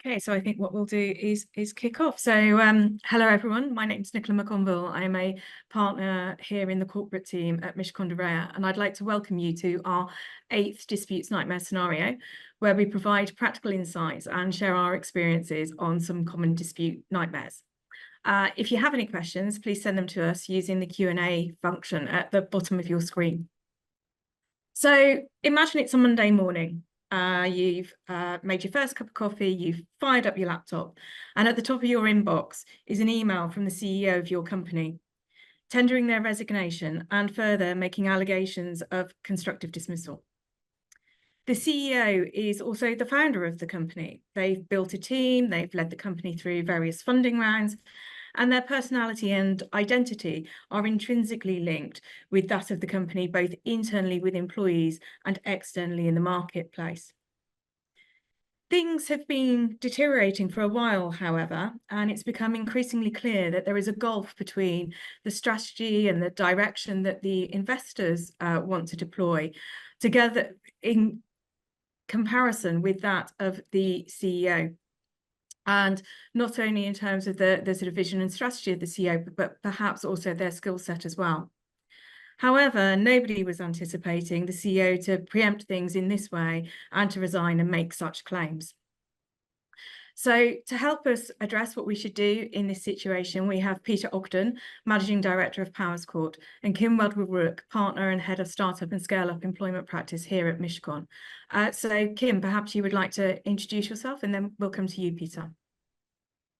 Okay, so I think what we'll do is kick off. So hello everyone, my name's Nicola McConville. I'm a partner here in the corporate team at Mishcon de Reya, and I'd like to welcome you to our 8th Disputes Nightmare scenario, where we provide practical insights and share our experiences on some common dispute nightmares. If you have any questions, please send them to us using the Q&A function at the bottom of your screen. So imagine it's a Monday morning. You've made your first cup of coffee, you've fired up your laptop, and at the top of your inbox is an email from the CEO of your company, tendering their resignation and further making allegations of constructive dismissal. The CEO is also the founder of the company. They've built a team, they've led the company through various funding rounds, and their personality and identity are intrinsically linked with that of the company, both internally with employees and externally in the marketplace. Things have been deteriorating for a while, however, and it's become increasingly clear that there is a gulf between the strategy and the direction that the investors want to deploy together in comparison with that of the CEO. And not only in terms of the sort of vision and strategy of the CEO, but perhaps also their skill set as well. However, nobody was anticipating the CEO to preempt things in this way and to resign and make such claims. So to help us address what we should do in this situation, we have Peter Ogden, Managing Director of Powers Court, and Kim Wedgwood-Rook, Partner and Head of Startup and Scale-Up Employment Practice here at Mishcon. So Kim, perhaps you would like to introduce yourself, and then we'll come to you, Peter.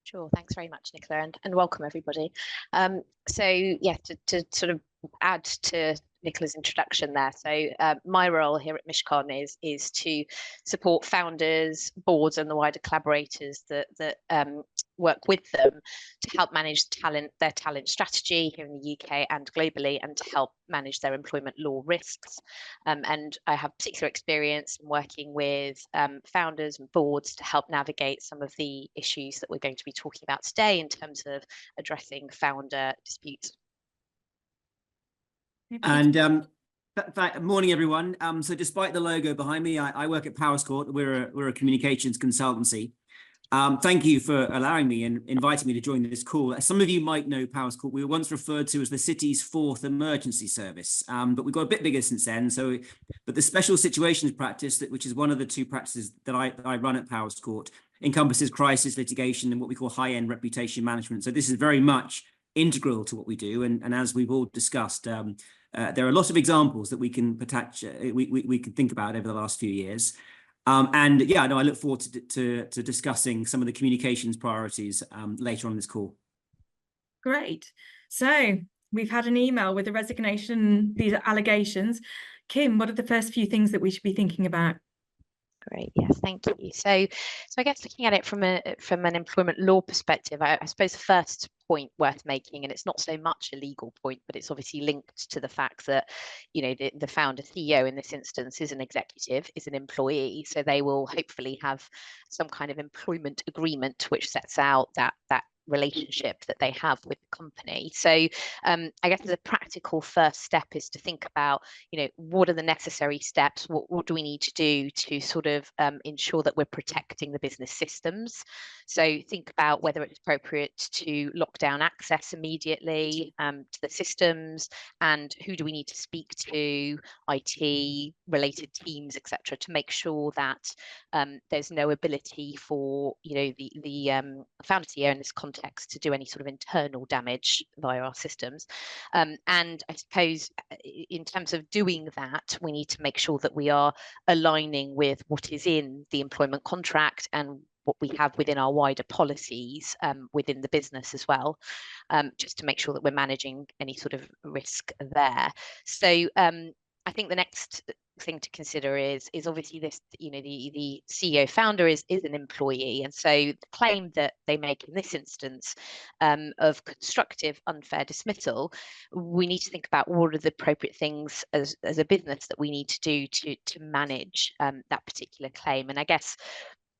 Sure, thanks very much, Nicola, and welcome everybody. So yeah, to sort of add to Nicola's introduction there. So my role here at Mishcon is to support founders, boards, and the wider collaborators that work with them to help manage their talent strategy here in the UK and globally, and to help manage their employment law risks. And I have particular experience in working with founders and boards to help navigate some of the issues that we're going to be talking about today in terms of addressing founder disputes. And morning, everyone. So despite the logo behind me, I work at Powers Court. We're a communications consultancy. Thank you for allowing me and inviting me to join this call. As some of you might know, Powers Court, we were once referred to as the city's 4th emergency service, but we've got a bit bigger since then. But the special situations practice, which is one of the 2 practices that I run at Powers Court, encompasses crisis litigation and what we call high-end reputation management. So this is very much integral to what we do. And as we've all discussed, there are a lot of examples that we can think about over the last few years. And yeah, no, I look forward to discussing some of the communications priorities later on in this call. Great. So we've had an email with the resignation, these allegations. Kim, what are the first few things that we should be thinking about? Great, yes, thank you. So I guess looking at it from an employment law perspective, I suppose the first point worth making, and it's not so much a legal point, but it's obviously linked to the fact that, you know, the founder CEO in this instance is an executive, is an employee, so they will hopefully have some kind of employment agreement which sets out that relationship that they have with the company. So I guess as a practical first step is to think about, you know, what are the necessary steps? What do we need to do to sort of ensure that we're protecting the business systems? So think about whether it's appropriate to lock down access immediately to the systems, and who do we need to speak to, IT, related teams, etc., to make sure that there's no ability for, you know, the founder CEO in this context to do any sort of internal damage via our systems. And I suppose in terms of doing that, we need to make sure that we are aligning with what is in the employment contract and what we have within our wider policies within the business as well, just to make sure that we're managing any sort of risk there. So I think the next thing to consider is obviously this, you know, the CEO founder is an employee, and so the claim that they make in this instance of constructive unfair dismissal, we need to think about what are the appropriate things as a business that we need to do to manage that particular claim. And I guess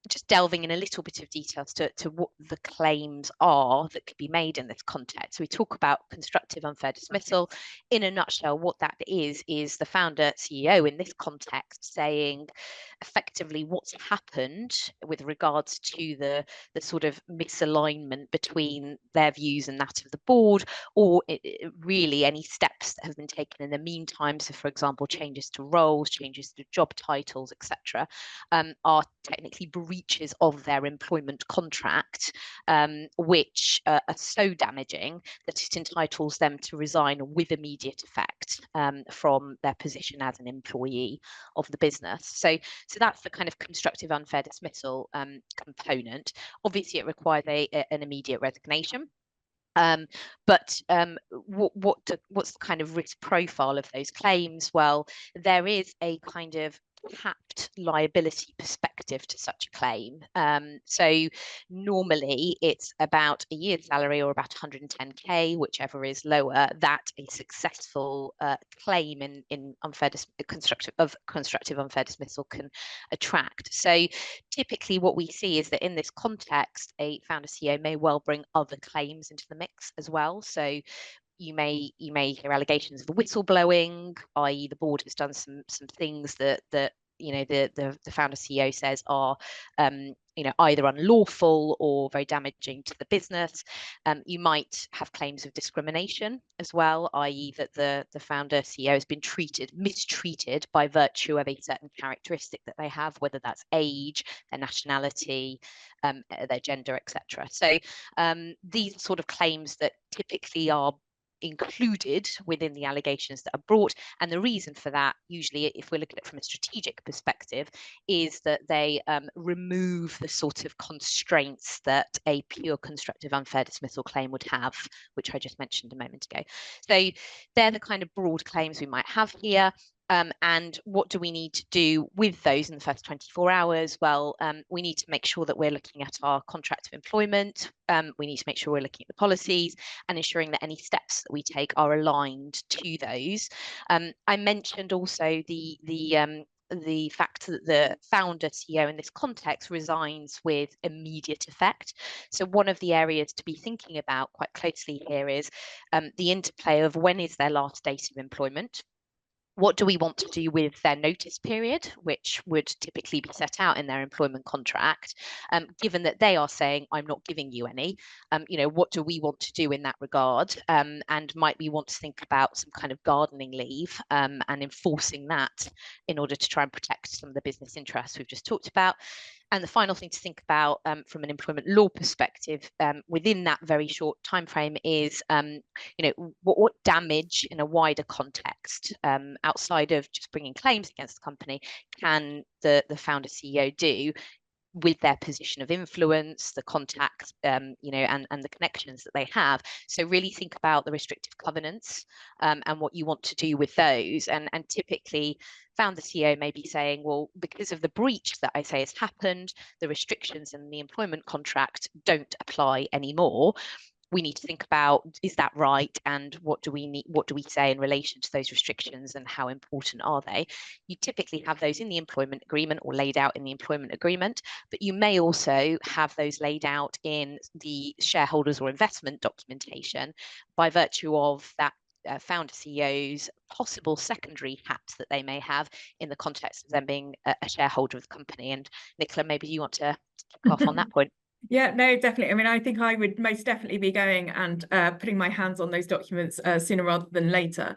just delving in a little bit of detail to what the claims are that could be made in this context. So we talk about constructive unfair dismissal. In a nutshell, what that is the founder CEO in this context saying effectively what's happened with regards to the sort of misalignment between their views and that of the board, or really any steps that have been taken in the meantime. So for example, changes to roles, changes to job titles, etc., are technically breaches of their employment contract, which are so damaging that it entitles them to resign with immediate effect from their position as an employee of the business. So that's the kind of constructive unfair dismissal component. Obviously, it requires an immediate resignation. But what's the kind of risk profile of those claims? Well, there is a kind of capped liability perspective to such a claim. So normally it's about a year's salary or about 110k, whichever is lower, that a successful claim in constructive unfair dismissal can attract. So typically what we see is that in this context, a founder CEO may well bring other claims into the mix as well. So you may hear allegations of whistleblowing, i.e. the board has done some things that you know the founder CEO says are you know, either unlawful or very damaging to the business. You might have claims of discrimination as well, i.e. that the founder CEO has been mistreated by virtue of a certain characteristic that they have, whether that's age, their nationality, their gender, etc. So these are sort of claims that typically are included within the allegations that are brought, and the reason for that, usually if we're looking at it from a strategic perspective, is that they remove the sort of constraints that a pure constructive unfair dismissal claim would have, which I just mentioned a moment ago. So they're the kind of broad claims we might have here. And what do we need to do with those in the first 24 hours? Well, we need to make sure that we're looking at our contract of employment. We need to make sure we're looking at the policies and ensuring that any steps that we take are aligned to those. I mentioned also the fact that the founder CEO in this context resigns with immediate effect. So one of the areas to be thinking about quite closely here is the interplay of when is their last date of employment. What do we want to do with their notice period, which would typically be set out in their employment contract, given that they are saying, I'm not giving you any, you know, what do we want to do in that regard? And might we want to think about some kind of gardening leave and enforcing that in order to try and protect some of the business interests we've just talked about? And the final thing to think about from an employment law perspective within that very short time frame is, you know, what damage in a wider context outside of just bringing claims against the company can the founder CEO do with their position of influence, the contacts, you know, and the connections that they have. So really think about the restrictive covenants and what you want to do with those. And typically, founder CEO may be saying, well, because of the breach that I say has happened, the restrictions in the employment contract don't apply anymore. We need to think about, is that right, and what do we say in relation to those restrictions and how important are they? You typically have those in the employment agreement or laid out in the employment agreement, but you may also have those laid out in the shareholders or investment documentation by virtue of that founder CEO's possible secondary hats that they may have in the context of them being a shareholder of the company. And Nicola, maybe you want to kick off on that point. Yeah, no, definitely. I mean, I think I would most definitely be going and putting my hands on those documents sooner rather than later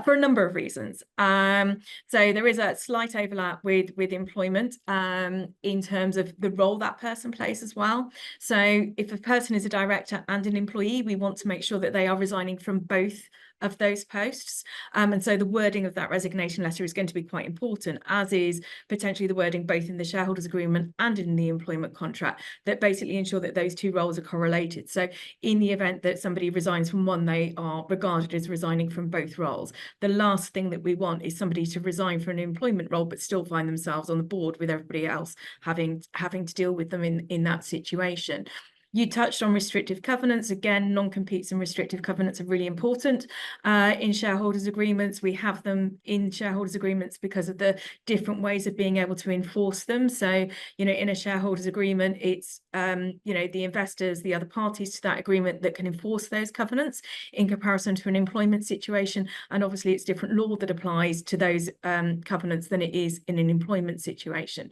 for a number of reasons. So there is a slight overlap with employment in terms of the role that person plays as well. So if a person is a director and an employee, we want to make sure that they are resigning from both of those posts. And so the wording of that resignation letter is going to be quite important, as is potentially the wording both in the shareholders agreement and in the employment contract that basically ensure that those two roles are correlated. So in the event that somebody resigns from one, they are regarded as resigning from both roles. The last thing that we want is somebody to resign from an employment role but still find themselves on the board with everybody else having to deal with them in that situation. You touched on restrictive covenants. Again, non-competes and restrictive covenants are really important in shareholders agreements. We have them in shareholders agreements because of the different ways of being able to enforce them. So, you know, in a shareholders agreement, it's, you know, the investors, the other parties to that agreement that can enforce those covenants in comparison to an employment situation. And obviously it's different law that applies to those covenants than it is in an employment situation.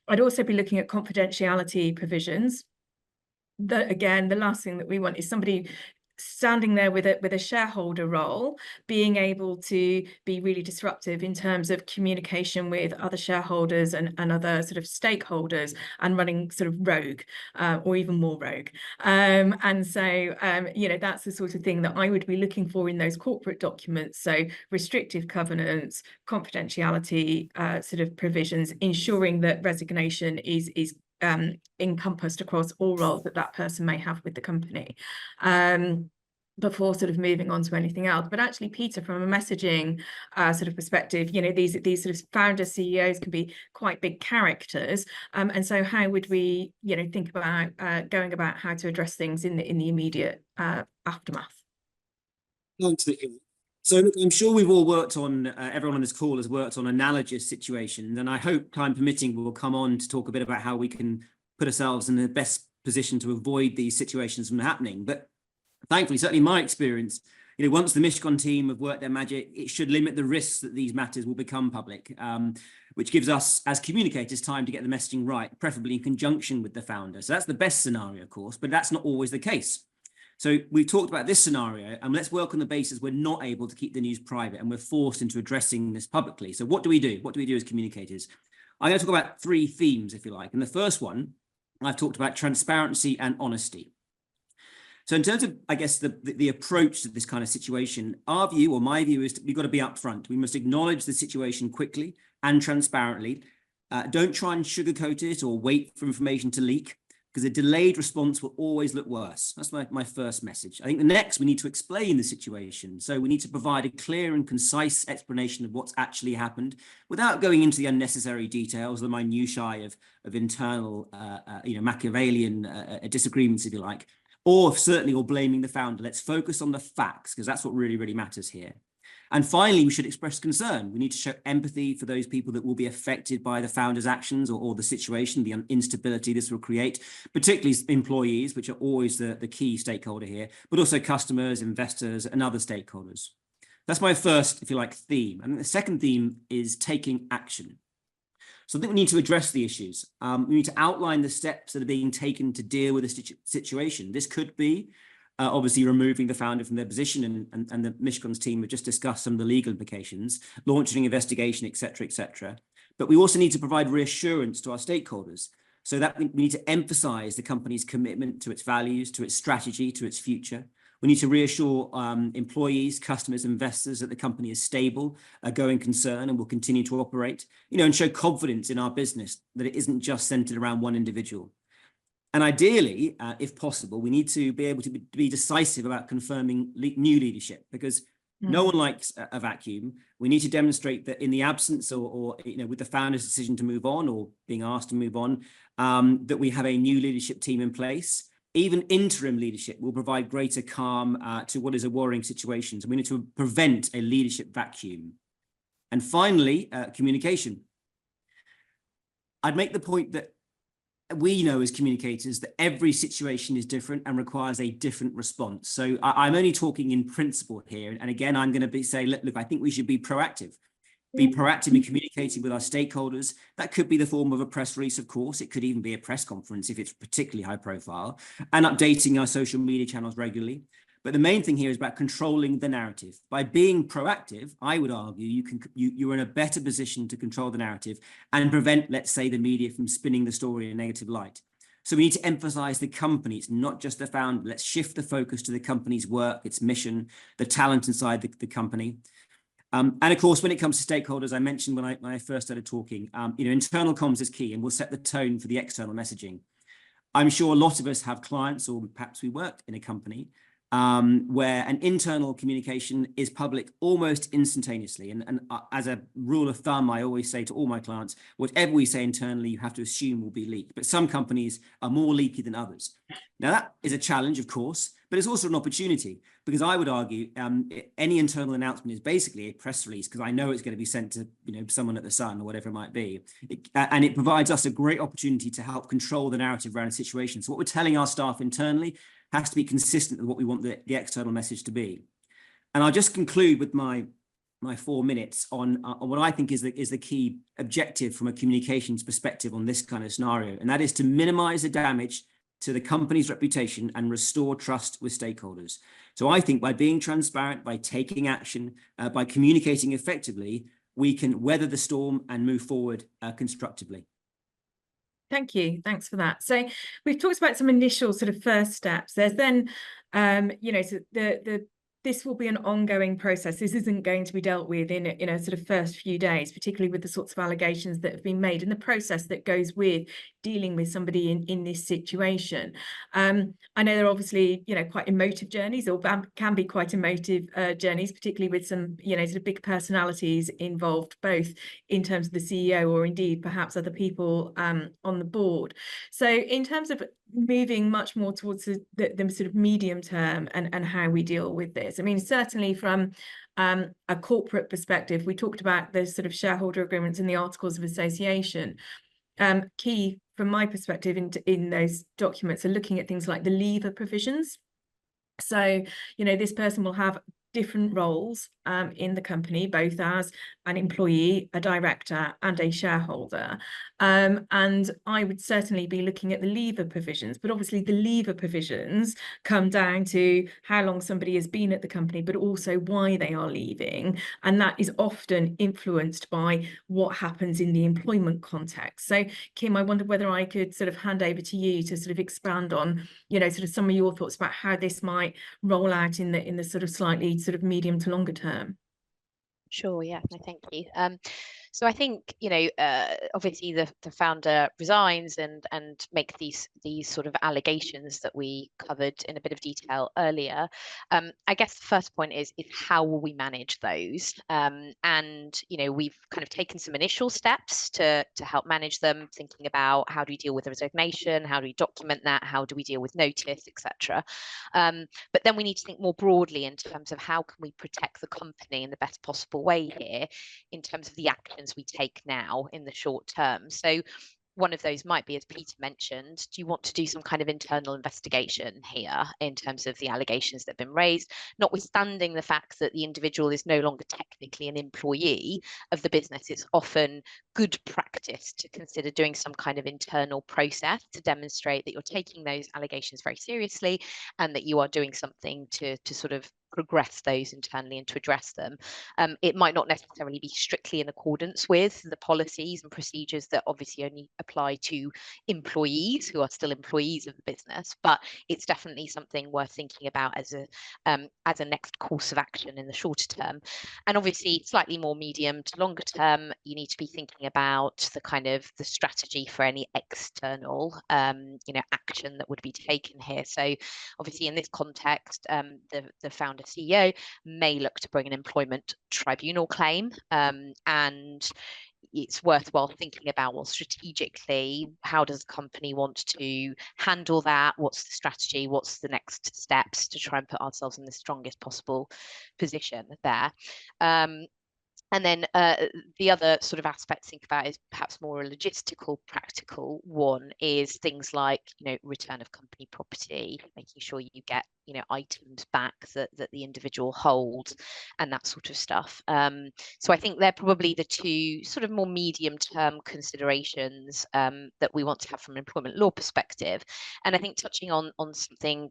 I'd also be looking at confidentiality provisions. That again, the last thing that we want is somebody standing there with a shareholder role, being able to be really disruptive in terms of communication with other shareholders and other sort of stakeholders, and running sort of rogue or even more rogue. And so, you know, that's the sort of thing that I would be looking for in those corporate documents. So restrictive covenants, confidentiality sort of provisions, ensuring that resignation is encompassed across all roles that that person may have with the company, before sort of moving on to anything else. But actually, Peter, from a messaging sort of perspective, you know, these sort of founders, CEOs can be quite big characters, and so how would we, you know, think about going about how to address things in the immediate aftermath? Thanks, Nicola. So look, I'm sure we've all worked on, everyone on this call has worked on analogous situations, and I hope, time permitting, we'll come on to talk a bit about how we can put ourselves in the best position to avoid these situations from happening. But thankfully, certainly my experience, you know, once the Mishcon team have worked their magic, it should limit the risks that these matters will become public, which gives us as communicators time to get the messaging right, preferably in conjunction with the founder. So that's the best scenario, of course, but that's not always the case. So we've talked about this scenario, and let's work on the basis we're not able to keep the news private and we're forced into addressing this publicly. So what do we do? What do we do as communicators? I'm going to talk about three themes, if you like. And the first one, I've talked about transparency and honesty. So in terms of, I guess, the approach to this kind of situation, our view, or my view, is we've got to be upfront. We must acknowledge the situation quickly and transparently. Don't try and sugarcoat it or wait for information to leak, because a delayed response will always look worse. That's my first message. I think the next, we need to explain the situation. So we need to provide a clear and concise explanation of what's actually happened without going into the unnecessary details, the minutiae of internal, you know, Machiavellian disagreements, if you like, or blaming the founder. Let's focus on the facts, because that's what really, really matters here. And finally, we should express concern. We need to show empathy for those people that will be affected by the founder's actions or the situation, the instability this will create, particularly employees, which are always the key stakeholder here, but also customers, investors, and other stakeholders. That's my first, if you like, theme. And the second theme is taking action. So I think we need to address the issues. We need to outline the steps that are being taken to deal with the situation. This could be obviously removing the founder from their position, and the Mishcon's team have just discussed some of the legal implications, launching an investigation, et cetera, et cetera. But we also need to provide reassurance to our stakeholders, so that we need to emphasize the company's commitment to its values, to its strategy, to its future. We need to reassure employees, customers, investors that the company is stable, a going concern, and will continue to operate, you know, and show confidence in our business, that it isn't just centered around one individual. And ideally, if possible, we need to be able to be decisive about confirming new leadership, because no one likes a vacuum. We need to demonstrate that in the absence or you know, with the founder's decision to move on or being asked to move on, that we have a new leadership team in place. Even interim leadership will provide greater calm to what is a worrying situation. So we need to prevent a leadership vacuum. And finally, communication. I'd make the point that we know as communicators that every situation is different and requires a different response. So I'm only talking in principle here. And again, I'm going to say, look, I think we should be proactive. Be proactive in communicating with our stakeholders. That could be the form of a press release, of course. It could even be a press conference if it's particularly high profile, and updating our social media channels regularly. But the main thing here is about controlling the narrative. By being proactive, I would argue you're in a better position to control the narrative and prevent, let's say, the media from spinning the story in a negative light. So we need to emphasize the company. It's not just the founder. Let's shift the focus to the company's work, its mission, the talent inside the company. And of course, when it comes to stakeholders, I mentioned when I first started talking, you know, internal comms is key and will set the tone for the external messaging. I'm sure a lot of us have clients, or perhaps we work in a company, where an internal communication is public almost instantaneously. And as a rule of thumb, I always say to all my clients, whatever we say internally, you have to assume will be leaked. But some companies are more leaky than others. Now, that is a challenge, of course, but it's also an opportunity, because I would argue any internal announcement is basically a press release, because I know it's going to be sent to someone at the Sun or whatever it might be. And it provides us a great opportunity to help control the narrative around a situation. So what we're telling our staff internally has to be consistent with what we want the external message to be. And I'll just conclude with my 4 minutes on what I think is the key objective from a communications perspective on this kind of scenario, and that is to minimize the damage to the company's reputation and restore trust with stakeholders. So I think by being transparent, by taking action, by communicating effectively, we can weather the storm and move forward constructively. Thank you. Thanks for that. So we've talked about some initial sort of first steps. There's then, so this will be an ongoing process. This isn't going to be dealt with in a sort of first few days, particularly with the sorts of allegations that have been made and the process that goes with dealing with somebody in this situation. I know there are obviously, quite emotive journeys, or can be quite emotive journeys, particularly with some, sort of big personalities involved, both in terms of the CEO or indeed perhaps other people on the board. So in terms of moving much more towards the sort of medium term and how we deal with this, I mean, certainly from a corporate perspective, we talked about the sort of shareholder agreements and the articles of association. Key from my perspective in those documents are looking at things like the leaver provisions. So, this person will have different roles in the company, both as an employee, a director, and a shareholder. And I would certainly be looking at the leaver provisions, but obviously the leaver provisions come down to how long somebody has been at the company, but also why they are leaving. And that is often influenced by what happens in the employment context. So, Kim, I wondered whether I could sort of hand over to you to sort of expand on, sort of some of your thoughts about how this might roll out in the sort of slightly sort of medium to longer term. Sure, yeah, no, thank you. So I think, obviously the founder resigns and make these sort of allegations that we covered in a bit of detail earlier. I guess the first point is how will we manage those? And we've kind of taken some initial steps to help manage them, thinking about how do we deal with the resignation, how do we document that, how do we deal with notice, etc. But then we need to think more broadly in terms of how can we protect the company in the best possible way here, in terms of the actions we take now in the short term. So one of those might be, as Peter mentioned, do you want to do some kind of internal investigation here in terms of the allegations that have been raised, notwithstanding the fact that the individual is no longer technically an employee of the business? It's often good practice to consider doing some kind of internal process to demonstrate that you're taking those allegations very seriously and that you are doing something to sort of progress those internally and to address them. It might not necessarily be strictly in accordance with the policies and procedures that obviously only apply to employees who are still employees of the business, but it's definitely something worth thinking about as a next course of action in the shorter term. And obviously slightly more medium to longer term, you need to be thinking about the strategy for any external action that would be taken here. So obviously in this context, the founder CEO may look to bring an employment tribunal claim, and it's worthwhile thinking about, well, strategically, how does the company want to handle that? What's the strategy? What's the next steps to try and put ourselves in the strongest possible position there? And then the other sort of aspect to think about is perhaps more a logistical, practical one, is things like, return of company property, making sure you get, items back that the individual holds and that sort of stuff. So I think they're probably the two sort of more medium-term considerations that we want to have from an employment law perspective. And I think touching on something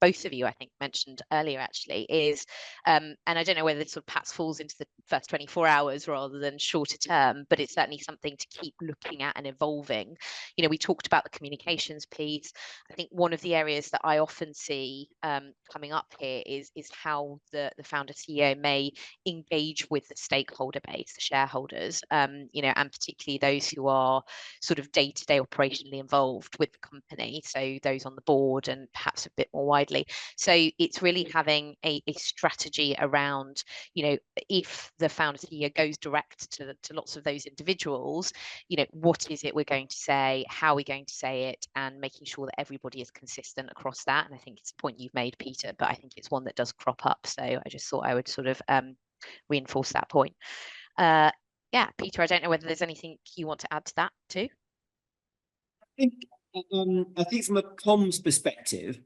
both of you, I think, mentioned earlier actually is, and I don't know whether this sort of perhaps falls into the first 24 24 hours rather than shorter term, but it's certainly something to keep looking at and evolving. You know, we talked about the communications piece. I think one of the areas that I often see coming up here is how the founder CEO may engage with the stakeholder base, the shareholders, you know, and particularly those who are sort of day-to-day operationally involved with the company, so those on the board and perhaps a bit more widely. So it's really having a strategy around, you know, if the founder CEO goes direct to lots of those individuals, you know, what is it we're going to say, how are we going to say it, and making sure that everybody is consistent across that. And I think it's a point you've made, Peter, but I think it's one that does crop up. So I just thought I would sort of reinforce that point. Yeah, Peter, I don't know whether there's anything you want to add to that too. I think from a comms perspective,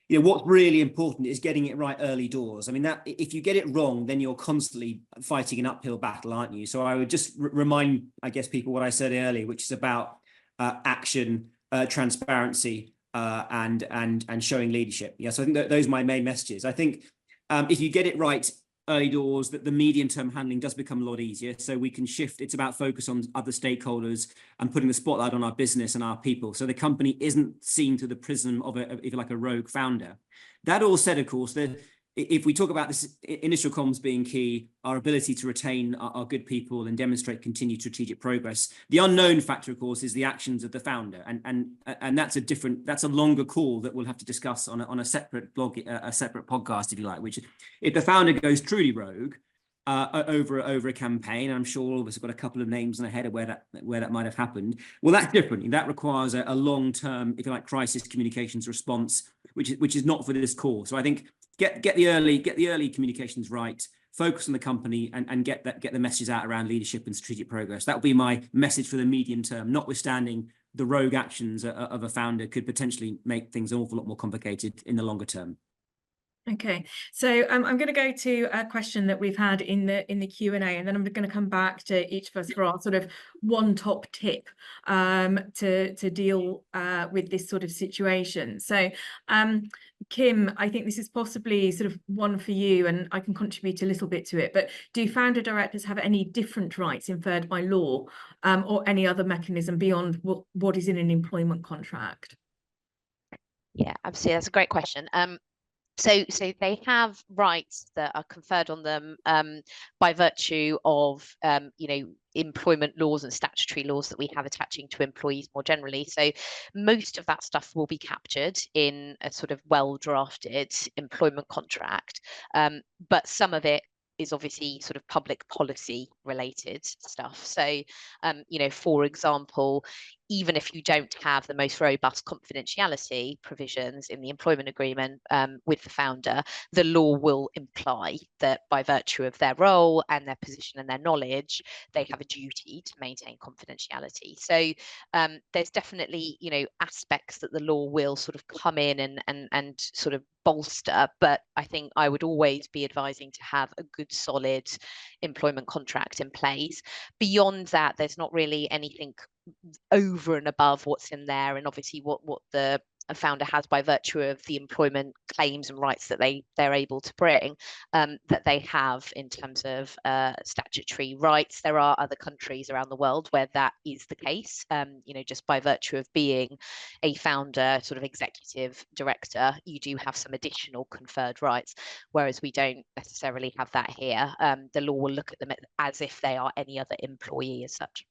you know, what's really important is getting it right early doors. I mean, that if you get it wrong, then you're constantly fighting an uphill battle, aren't you? So I would just remind, I guess, people what I said earlier, which is about action, transparency, and showing leadership. Yeah, so I think those are my main messages. I think if you get it right early doors, that the medium-term handling does become a lot easier. So we can shift. It's about focus on other stakeholders and putting the spotlight on our business and our people. So the company isn't seen through the prism of if you like, a rogue founder. That all said, of course, if we talk about this initial comms being key, our ability to retain our good people and demonstrate continued strategic progress, the unknown factor, of course, is the actions of the founder, and that's a longer call that we'll have to discuss on a separate blog, a separate podcast, if you like. Which, if the founder goes truly rogue over a campaign, I'm sure all of us have got a couple of names in our head of where that might have happened. Well, that's different. That requires a long-term, if you like, crisis communications response, which is not for this call. So I think get the early communications right, focus on the company, and get the messages out around leadership and strategic progress. That would be my message for the medium term, notwithstanding the rogue actions of a founder could potentially make things an awful lot more complicated in the longer term. Okay, so I'm going to go to a question that we've had in the Q&A, and then I'm going to come back to each of us for our sort of one top tip to deal with this sort of situation. So Kim, I think this is possibly sort of one for you, and I can contribute a little bit to it, but do founder directors have any different rights inferred by law or any other mechanism beyond what is in an employment contract? Yeah, absolutely. That's a great question. So they have rights that are conferred on them by virtue of, you know, employment laws and statutory laws that we have attaching to employees more generally. So most of that stuff will be captured in a sort of well-drafted employment contract, but some of it is obviously sort of public policy related stuff. So, you know, for example, even if you don't have the most robust confidentiality provisions in the employment agreement with the founder, the law will imply that by virtue of their role and their position and their knowledge, they have a duty to maintain confidentiality. So there's definitely, you know, aspects that the law will sort of come in and sort of bolster, but I think I would always be advising to have a good solid employment contract in place. Beyond that, there's not really anything over and above what's in there, and obviously what the founder has by virtue of the employment claims and rights that they're able to bring, that they have in terms of statutory rights. There are other countries around the world where that is the case. You know, just by virtue of being a founder, sort of executive director, you do have some additional conferred rights, whereas we don't necessarily have that here. The law will look at them as if they are any other employee as such.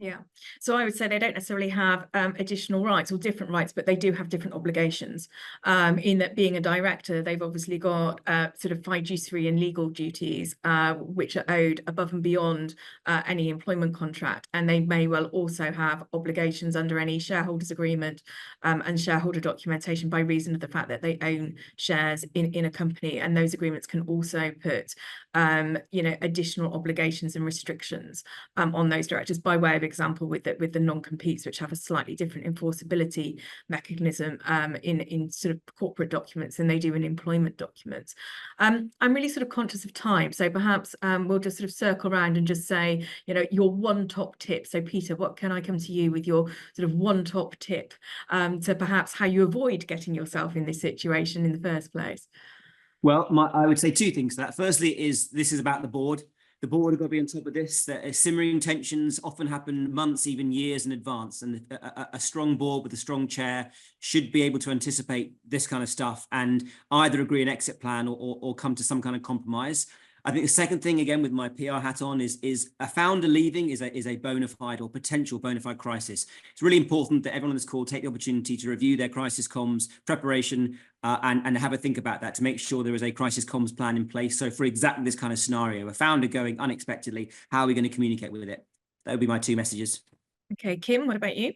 Yeah, so I would say they don't necessarily have additional rights or different rights, but they do have different obligations. In that, being a director, they've obviously got sort of fiduciary and legal duties, which are owed above and beyond any employment contract. And they may well also have obligations under any shareholders agreement and shareholder documentation by reason of the fact that they own shares in a company. And those agreements can also put, you know, additional obligations and restrictions on those directors by way of example with the non-competes, which have a slightly different enforceability mechanism in sort of corporate documents than they do in employment documents. I'm really sort of conscious of time, so perhaps we'll just sort of circle around and just say, you know, your one top tip. So Peter, what can I come to you with your sort of one top tip to perhaps how you avoid getting yourself in this situation in the first place? Well, I would say two things to that. Firstly, this is about the board. The board have got to be on top of this. That simmering tensions often happen months, even years in advance. And a strong board with a strong chair should be able to anticipate this kind of stuff and either agree an exit plan or come to some kind of compromise. I think the second thing, again, with my PR hat on, is a founder leaving is a bona fide or potential bona fide crisis. It's really important that everyone on this call take the opportunity to review their crisis comms preparation and have a think about that to make sure there is a crisis comms plan in place. So for exactly this kind of scenario, a founder going unexpectedly, how are we going to communicate with it? That would be my two messages. Okay, Kim, what about you?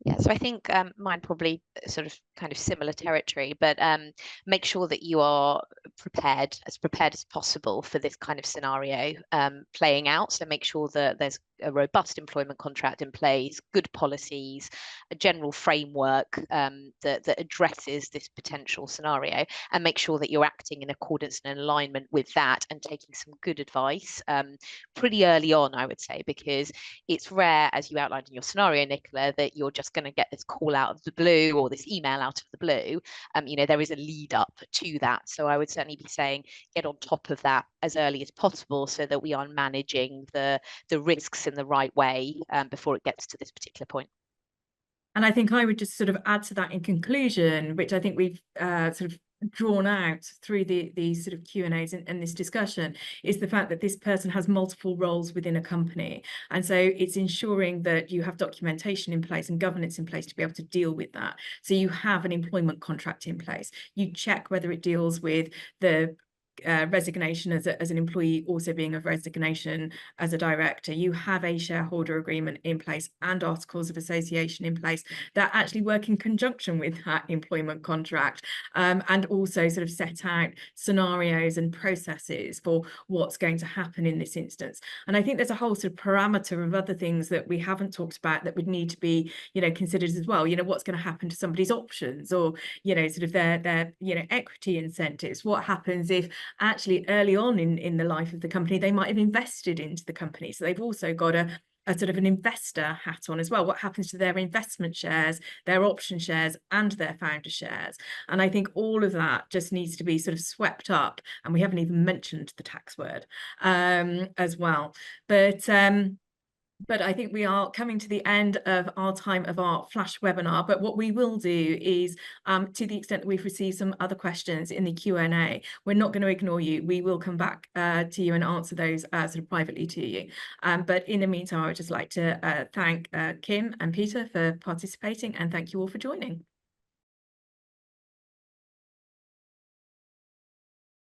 Yeah, so I think mine probably sort of kind of similar territory, but make sure that you are prepared as possible for this kind of scenario playing out. So make sure that there's a robust employment contract in place, good policies, a general framework that addresses this potential scenario, and make sure that you're acting in accordance and alignment with that and taking some good advice pretty early on, I would say, because it's rare, as you outlined in your scenario, Nicola, that you're just going to get this call out of the blue or this email out of the blue. There is a lead up to that. So I would certainly be saying get on top of that as early as possible so that we are managing the risks in the right way before it gets to this particular point. And I think I would just sort of add to that in conclusion, which I think we've sort of drawn out through these sort of Q&As and this discussion, is the fact that this person has multiple roles within a company. And so it's ensuring that you have documentation in place and governance in place to be able to deal with that. So you have an employment contract in place. You check whether it deals with the resignation as an employee also being a resignation as a director. You have a shareholder agreement in place and articles of association in place that actually work in conjunction with that employment contract, and also sort of set out scenarios and processes for what's going to happen in this instance. And I think there's a whole sort of parameter of other things that we haven't talked about that would need to be, considered as well. What's going to happen to somebody's options, or sort of their equity incentives. What happens if actually early on in the life of the company they might have invested into the company, so they've also got a sort of an investor hat on as well. What happens to their investment shares, their option shares, and their founder shares? And I think all of that just needs to be sort of swept up, and we haven't even mentioned the tax word as well. But I think we are coming to the end of our time of our flash webinar. But what we will do is, to the extent that we've received some other questions in the Q&A, we're not going to ignore you. We will come back to you and answer those sort of privately to you. But in the meantime, I would just like to thank Kim and Peter for participating, and thank you all for joining.